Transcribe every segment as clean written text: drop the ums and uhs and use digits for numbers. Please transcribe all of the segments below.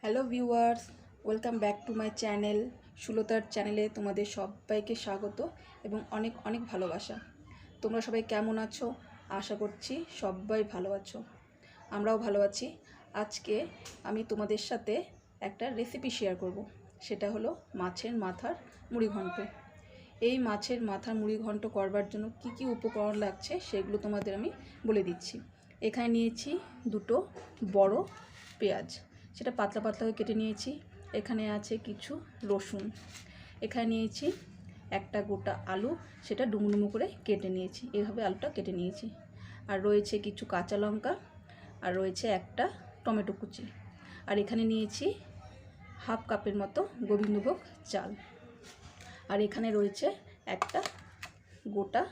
Hello viewers, welcome back to my channel. সুলতার চ্যানেলে তোমাদের সবাইকে স্বাগত এবং অনেক অনেক ভালোবাসা। তোমরা সবাই কেমন আছো? আশা করছি সবাই ভালো আছো, আমরাও ভালো আছি। আজকে আমি তোমাদের সাথে একটা রেসিপি শেয়ার করব, সেটা হলো মাছের মাথার মুড়ি ঘন্ট। এই মাছের মাথার মুড়ি ঘন্ট করবার জন্য কি কি উপকরণ লাগছে সেগুলো তোমাদের আমি বলে দিচ্ছি। এখানে নিয়েছি দুটো বড় পেঁয়াজ, সেটা পাতলা পাতলা করে কেটে নিয়েছি। এখানে আছে কিছু রসুন। এখানে নিয়েছি একটা গোটা আলু, সেটা ডুমো ডুমো করে কেটে নিয়েছি, এইভাবে আলুটা কেটে নিয়েছি। আর রয়েছে কিছু কাঁচা লঙ্কা, আর রয়েছে একটা টমেটো কুচি। আর এখানে নিয়েছি হাফ কাপের মতো গোবিন্দভোগ চাল। আর এখানে রয়েছে একটা গোটা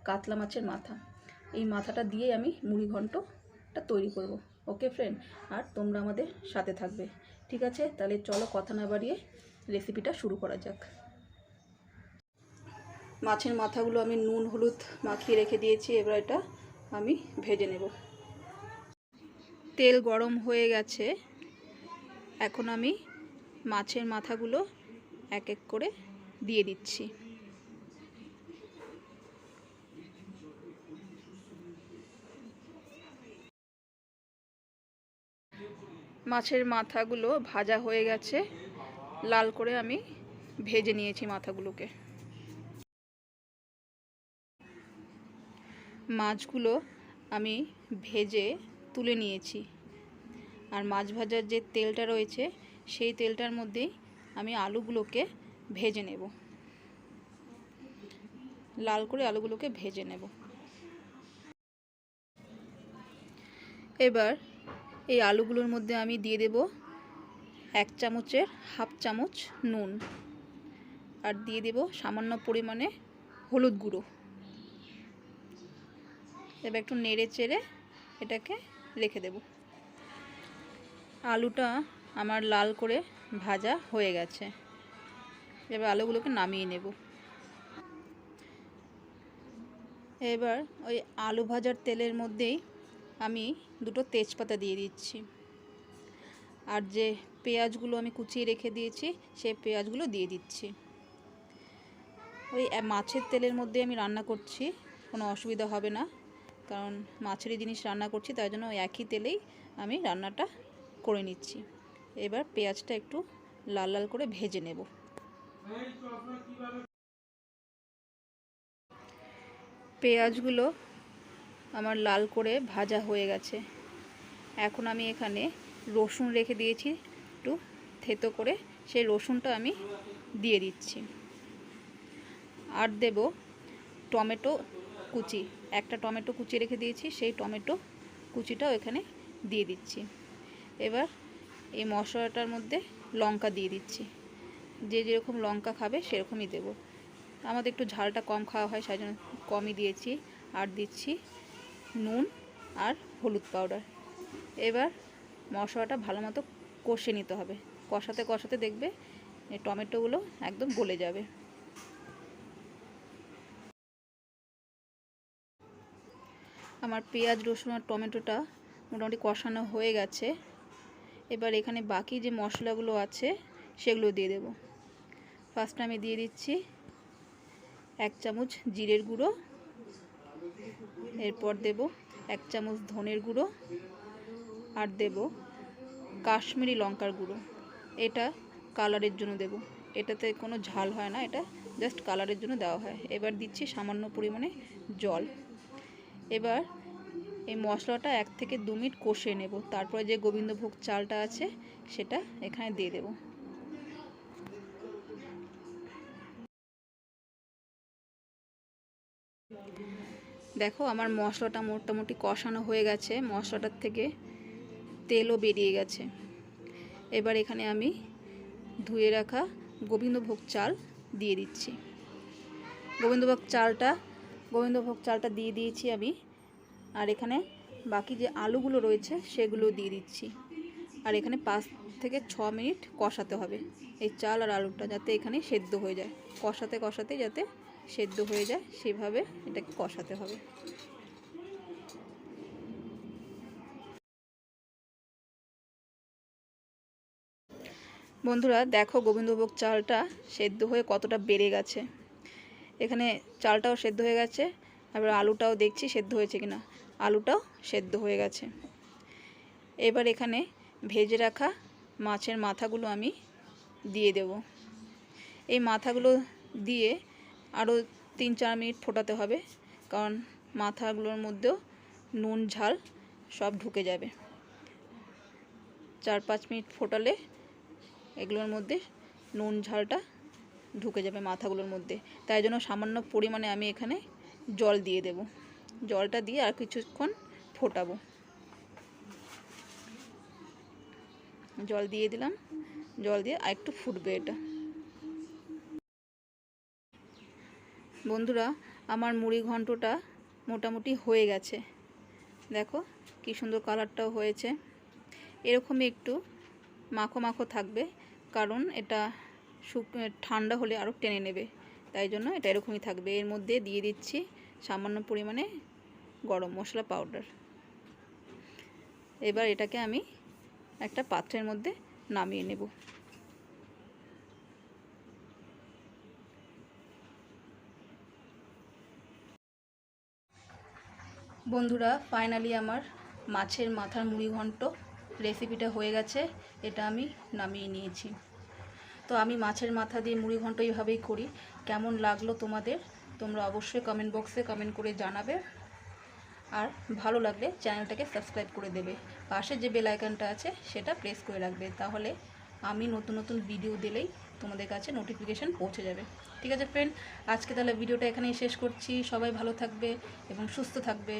কাতলা মাছের মাথা। এই মাথাটা দিয়ে আমি মুড়ি ঘন্টটা তৈরি করব। ওকে ফ্রেন্ড, আর তোমরা আমাদের সাথে থাকবে, ঠিক আছে? তাহলে চলো কথা না বাড়িয়ে রেসিপিটা শুরু করা যাক। মাছের মাথাগুলো আমি নুন হলুদ মাখিয়ে রেখে দিয়েছি, এবার এটা আমি ভেজে নেব। তেল গরম হয়ে গেছে, এখন আমি মাছের মাথাগুলো এক এক করে দিয়ে দিচ্ছি। মাছের মাথাগুলো ভাজা হয়ে গেছে, লাল করে আমি ভেজে নিয়েছি মাথাগুলোকে। মাছগুলো আমি ভেজে তুলে নিয়েছি, আর মাছ ভাজার যে তেলটা রয়েছে সেই তেলটার মধ্যেই আমি আলুগুলোকে ভেজে নেব, লাল করে আলুগুলোকে ভেজে নেব। এবার এই আলুগুলোর মধ্যে আমি দিয়ে দেব 1 চামচের হাফ চামচ নুন, আর দিয়ে দেব সামান্য পরিমাণে হলুদ গুঁড়ো। এবার একটু নেড়ে চেড়ে এটাকে রেখে দেব। আলুটা আমার লাল করে ভাজা হয়ে গেছে, এবার আলুগুলোকে নামিয়ে নেব। এবার ওই আলু ভাজার তেলের মধ্যেই আমি দুটো তেজপাতা দিয়ে দিচ্ছি, আর যে পেঁয়াজগুলো আমি কুচিয়ে রেখে দিয়েছি সেই পেঁয়াজগুলো দিয়ে দিচ্ছি। ওই মাছের তেলের মধ্যে আমি রান্না করছি, কোনো অসুবিধা হবে না, কারণ মাছেরই জিনিস রান্না করছি, তাই জন্য ওই একই তেলেই আমি রান্নাটা করে নিচ্ছি। এবার পেঁয়াজটা একটু লাল লাল করে ভেজে নেব। পেঁয়াজগুলো আমার লাল করে ভাজা হয়ে গেছে, এখন আমি এখানে রসুন রেখে দিয়েছি একটু থেতো করে, সেই রসুনটা আমি দিয়ে দিচ্ছি। আর দেব টমেটো কুচি, একটা টমেটো কুচি রেখে দিয়েছি, সেই টমেটো কুচিটাও এখানে দিয়ে দিচ্ছি। এবার এই মশলাটার মধ্যে লঙ্কা দিয়ে দিচ্ছি, যে যেরকম লঙ্কা খাবে সেরকমই দেব। আমাদের একটু ঝালটা কম খাওয়া হয়, সেই জন্য কমই দিয়েছি। আর দিচ্ছি নুন আর হলুদ পাউডার। এবার মশলাটা ভালো মতো কষে নিতে হবে, কষাতে কষাতে দেখবে এই টমেটোগুলো একদম গলে যাবে। আমার পেঁয়াজ রসুন আর টমেটোটা মোটামুটি কষানো হয়ে গেছে। এবার এখানে বাকি যে মশলাগুলো আছে সেগুলো দিয়ে দেব। ফার্স্টে আমি দিয়ে দিচ্ছি 1 চামচ জিরের গুঁড়ো, এরপর দেব 1 চামচ ধনের গুঁড়ো, আর দেব কাশ্মীরি লঙ্কার গুঁড়ো। এটা কালারের জন্য দেব, এটাতে কোনো ঝাল হয় না, এটা জাস্ট কালারের জন্য দেওয়া হয়। এবার দিচ্ছি সামান্য পরিমাণে জল। এবার এই মশলাটা 1 থেকে 2 মিনিট কষিয়ে নেব, তারপরে যে গোবিন্দভোগ চালটা আছে সেটা এখানে দিয়ে দেব। দেখো আমার মশলাটা মোটামুটি কষানো হয়ে গেছে, মশলাটার থেকে তেলও বেরিয়ে গেছে। এবার এখানে আমি ধুয়ে রাখা গোবিন্দভোগ চাল দিয়ে দিচ্ছি। গোবিন্দভোগ চালটা দিয়ে দিয়েছি আমি, আর এখানে বাকি যে আলুগুলো রয়েছে সেগুলো দিয়ে দিচ্ছি। আর এখানে 5 থেকে 6 মিনিট কষাতে হবে এই চাল আর আলুটা, যাতে এখানে সেদ্ধ হয়ে যায়। কষাতে কষাতে যাতে সেদ্ধ হয়ে যায় সেভাবে এটাকে কষাতে হবে। বন্ধুরা দেখো গোবিন্দভোগ চালটা সেদ্ধ হয়ে কতটা বেড়ে গেছে। এখানে চালটাও সেদ্ধ হয়ে গেছে, আবার আলুটাও দেখছি সেদ্ধ হয়েছে কিনা। আলুটাও সেদ্ধ হয়ে গেছে। এবার এখানে ভেজে রাখা মাছের মাথাগুলো আমি দিয়ে দেব। এই মাথাগুলো দিয়ে আরও 3-4 মিনিট ফোটাতে হবে, কারণ মাথাগুলোর মধ্যেও নুন ঝাল সব ঢুকে যাবে। 4-5 মিনিট ফোটালে এগুলোর মধ্যে নুন ঝালটা ঢুকে যাবে মাথাগুলোর মধ্যে। তাই জন্য সামান্য পরিমাণে আমি এখানে জল দিয়ে দেব। জলটা দিয়ে আর কিছুক্ষণ ফোটাবো। জল দিয়ে দিলাম, জল দিয়ে আর একটু ফুটবে এটা। বন্ধুরা আমার মুড়ি ঘন্টটা মোটামুটি হয়ে গেছে। দেখো কি সুন্দর কালারটাও হয়েছে। এরকমই একটু মাখো মাখো থাকবে, কারণ এটা ঠান্ডা হলে আরও টেনে নেবে, তাই জন্য এটা এরকমই থাকবে। এর মধ্যে দিয়ে দিচ্ছি সামান্য পরিমাণে গরম মশলা পাউডার। এবার এটাকে আমি একটা পাত্রের মধ্যে নামিয়ে নেব। বন্ধুরা ফাইনালি আমার মাছের মাথার মুড়ি ঘন্ট রেসিপিটা হয়ে গেছে। এটা আমি নামিয়ে নিয়েছি। তো আমি মাছের মাথা দিয়ে মুড়ি ঘন্ট এইভাবেই করি। কেমন লাগলো তোমাদের তোমরা অবশ্যই কমেন্ট বক্সে কমেন্ট করে জানাবে। আর ভালো লাগলে চ্যানেলটাকে সাবস্ক্রাইব করে দেবে। পাশে যে বেল আইকনটা আছে সেটা প্রেস করে রাখবে, তাহলে আমি নতুন নতুন ভিডিও দিলেই তোমাদের কাছে নোটিফিকেশান পৌঁছে যাবে। ঠিক আছে ফ্রেন্ড, আজকে তাহলে ভিডিওটা এখানেই শেষ করছি। সবাই ভালো থাকবে এবং সুস্থ থাকবে।